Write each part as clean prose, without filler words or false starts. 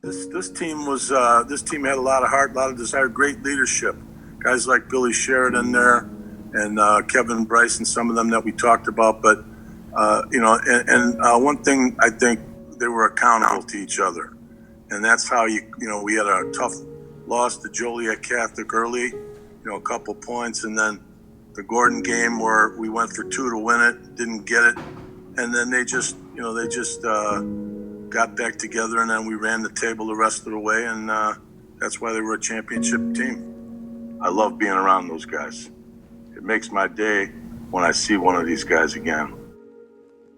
This team had a lot of heart, a lot of desire, great leadership. Guys like Billy Sheridan there, and Kevin Bryce, and some of them that we talked about. But one thing, I think they were accountable to each other, and that's how we had a tough loss to Joliet Catholic early, a couple points, and then the Gordon game where we went for 2 to win it, didn't get it, and then they just got back together, and then we ran the table the rest of the way, and that's why they were a championship team. I love being around those guys. It makes my day when I see one of these guys again.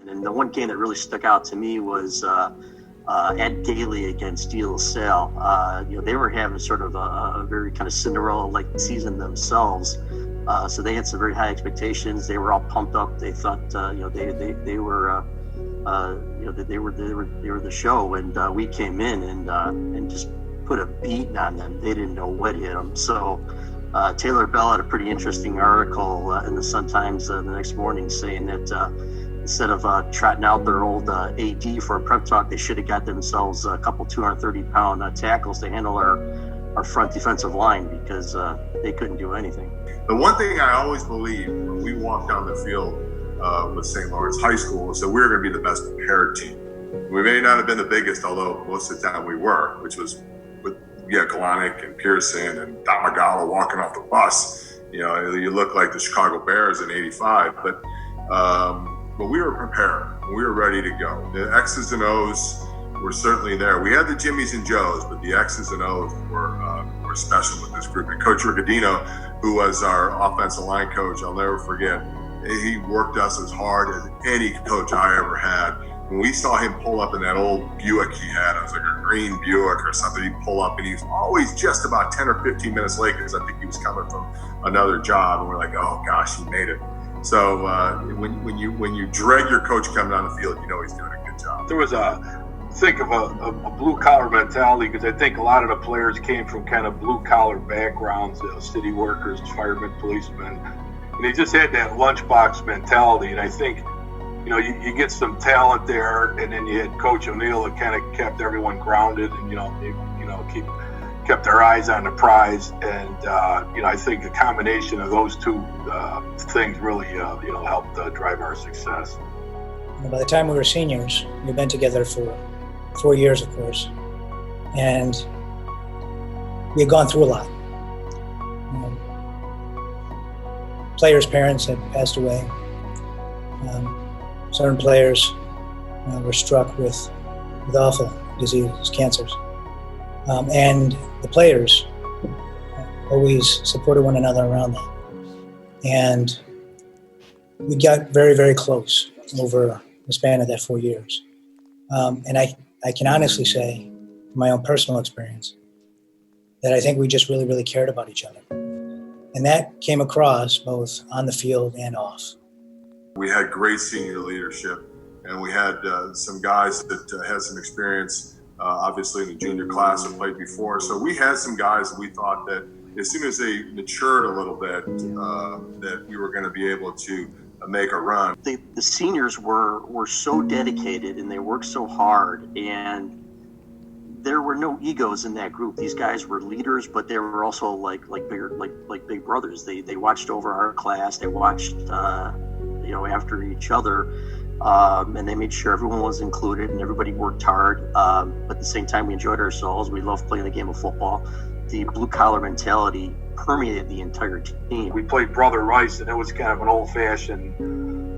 And the one game that really stuck out to me was at Daly against De La Salle. They were having sort of a very kind of Cinderella-like season themselves. So they had some very high expectations. They were all pumped up. They thought, they were the show. And we came in and just put a beating on them. They didn't know what hit them. So Taylor Bell had a pretty interesting article in the Sun-Times the next morning saying that instead of trotting out their old AD for a prep talk, they should have got themselves a couple 230-pound tackles to handle our front defensive line because they couldn't do anything. The one thing I always believed when we walked down the field with St. Lawrence High School was that we were going to be the best prepared team. We may not have been the biggest, although most of the time we were, which was with Kalanick and Pearson and Don Magala walking off the bus. You look like the Chicago Bears in '85, but we were prepared. We were ready to go. The X's and O's were certainly there. We had the Jimmies and Joes, but the X's and O's were special with this group. And Coach Riccadino, who was our offensive line coach, I'll never forget, he worked us as hard as any coach I ever had. When we saw him pull up in that old Buick he had, it was like a green Buick or something, he'd pull up and he was always just about 10 or 15 minutes late because I think he was coming from another job. And we're like, oh gosh, he made it. So when you drag your coach coming down the field, you know he's doing a good job. There was a blue-collar mentality because I think a lot of the players came from kind of blue-collar backgrounds, city workers, firemen, policemen, and they just had that lunchbox mentality. And I think, you get some talent there, and then you had Coach O'Neill that kind of kept everyone grounded and, kept their eyes on the prize. And, I think the combination of those two things really, helped drive our success. By the time we were seniors, we'd been together for 4 years, of course, and we had gone through a lot. Players' parents had passed away. Certain players were struck with awful diseases, cancers. And the players always supported one another around that. And we got very, very close over the span of that 4 years. And I can honestly say, from my own personal experience, that I think we just really, really cared about each other. And that came across both on the field and off. We had great senior leadership, and we had some guys that had some experience, obviously in the junior class that played before. So we had some guys that we thought that as soon as they matured a little bit, that we were going to be able to make a run. The seniors were so dedicated and they worked so hard, and there were no egos in that group. These guys were leaders, but they were also like big brothers. They watched over our class. They watched after each other, and they made sure everyone was included and everybody worked hard. But at the same time, we enjoyed ourselves. We loved playing the game of football. The blue collar mentality permeated the entire team. We played Brother Rice, and it was kind of an old-fashioned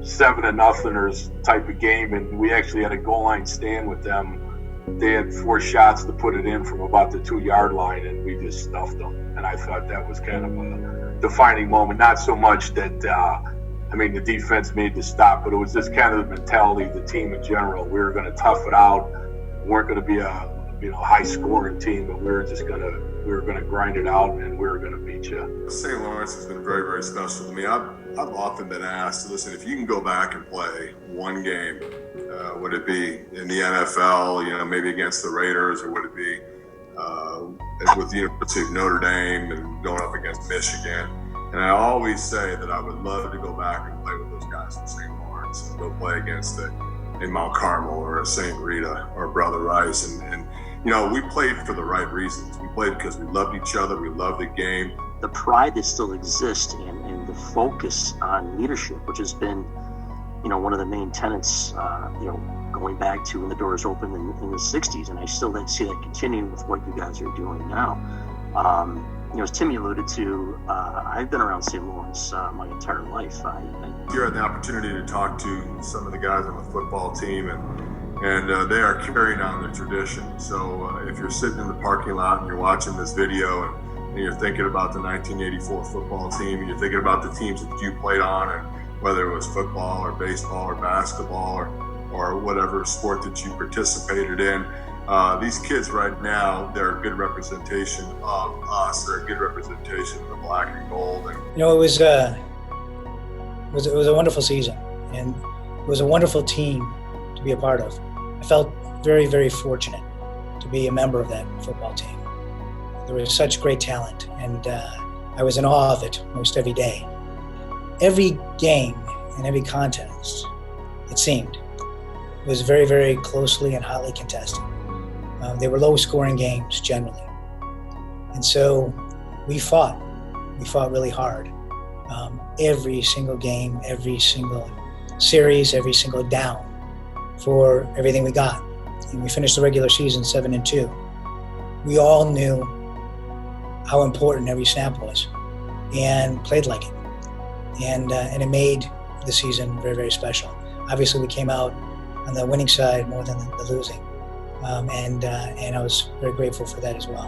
7-0 type of game, and we actually had a goal line stand with them. They had 4 shots to put it in from about the 2-yard line, and we just stuffed them. And I thought that was kind of a defining moment. Not so much that, the defense made the stop, but it was just kind of the mentality of the team in general. We were going to tough it out. We weren't going to be a high-scoring team, but we were going to grind it out, and we were going to beat you. St. Lawrence has been very, very special to me. I've often been asked, listen, if you can go back and play one game, would it be in the NFL, maybe against the Raiders, or would it be with the University of Notre Dame and going up against Michigan? And I always say that I would love to go back and play with those guys from St. Lawrence and go play against a Mount Carmel or a St. Rita or Brother Rice. And we played for the right reasons. We played because we loved each other. We loved the game. The pride that still exists and the focus on leadership, which has been, one of the main tenets, going back to when the doors opened in the 60s. And I still see that continuing with what you guys are doing now. As Timmy alluded to, I've been around St. Laurence my entire life. You had the opportunity to talk to some of the guys on the football team, and they are carrying on the tradition. So if you're sitting in the parking lot and you're watching this video and you're thinking about the 1984 football team, and you're thinking about the teams that you played on, and whether it was football or baseball or basketball or whatever sport that you participated in, these kids right now, they're a good representation of us. They're a good representation of the black and gold. And it was a wonderful season, and it was a wonderful team to be a part of. I felt very, very fortunate to be a member of that football team. There was such great talent, and I was in awe of it most every day. Every game and every contest, it seemed, was very, very closely and hotly contested. They were low-scoring games generally, and so we fought really hard. Every single game, every single series, every single down for everything we got. And we finished the regular season 7-2. We all knew how important every snap was and played like it. And it made the season very, very special. Obviously, we came out on the winning side more than the losing. And I was very grateful for that as well.